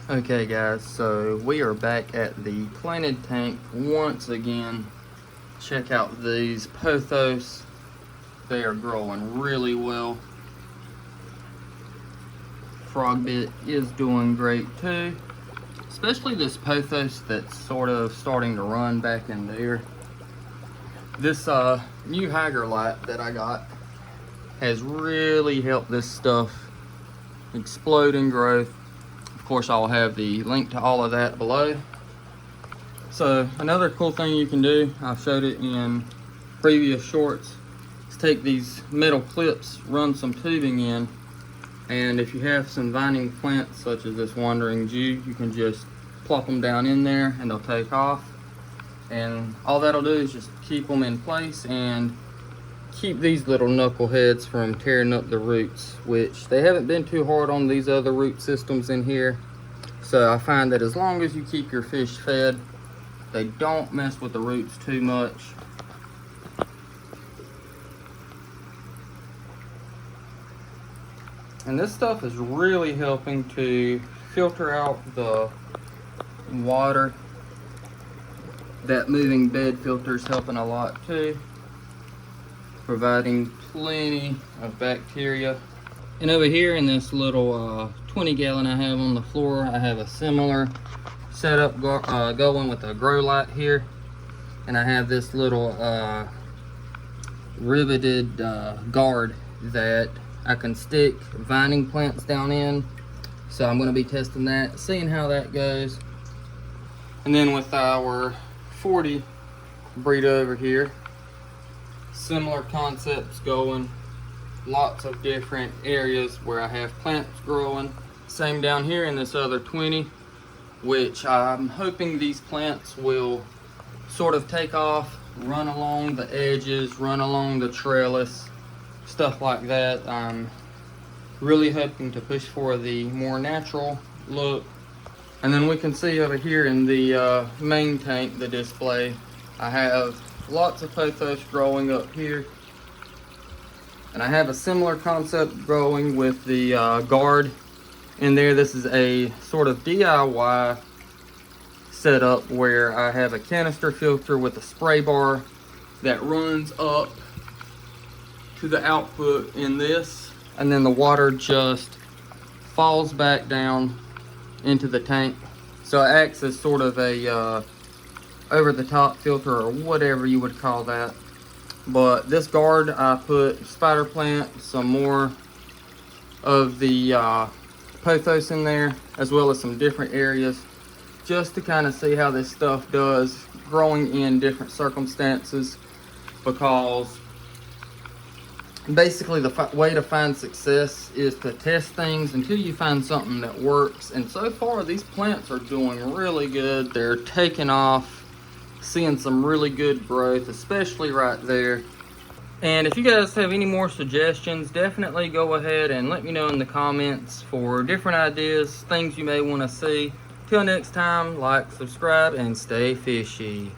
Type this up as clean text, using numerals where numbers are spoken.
Okay guys, so we are back at the planted tank once again. Check out these pothos. They are growing really well. Frog bit is doing great too. Especially this pothos that's sort of starting to run back in there. This new Hager light that I got has really helped this stuff explode in growth. Of course, I'll have the link to all of that below. So another cool thing you can do, I've showed it in previous shorts, is take these metal clips, run some tubing in, and if you have some vining plants such as this wandering Jew, you can just plop them down in there and they'll take off. And all that'll do is just keep them in place and keep these little knuckleheads from tearing up the roots, which they haven't been too hard on these other root systems in here. So I find that as long as you keep your fish fed, they don't mess with the roots too much. And this stuff is really helping to filter out the water. That moving bed filter is helping a lot too, providing plenty of bacteria. And over here in this little 20 gallon I have on the floor, I have a similar setup going with a grow light here. And I have this little riveted guard that I can stick vining plants down in. So I'm going to be testing that, seeing how that goes. And then with our 40 breed over here, similar concepts going, lots of different areas where I have plants growing. Same down here in this other 20, which I'm hoping these plants will sort of take off, run along the edges, run along the trellis, stuff like that. I'm really hoping to push for the more natural look. And then we can see over here in the main tank, the display, I have lots of pothos growing up here. And I have a similar concept growing with the guard in there. This is a sort of DIY setup where I have a canister filter with a spray bar that runs up to the output in this, and then the water just falls back down into the tank. So it acts as sort of a over-the-top filter, or whatever you would call that. But this guard, I put spider plant, some more of the pothos in there, as well as some different areas, just to kind of see how this stuff does growing in different circumstances. Because basically the way to find success is to test things until you find something that works. And so far these plants are doing really good. They're taking off, seeing some really good growth, especially right there. And if you guys have any more suggestions, definitely go ahead and let me know in the comments for different ideas, things you may want to see. Till next time, like, subscribe, and stay fishy.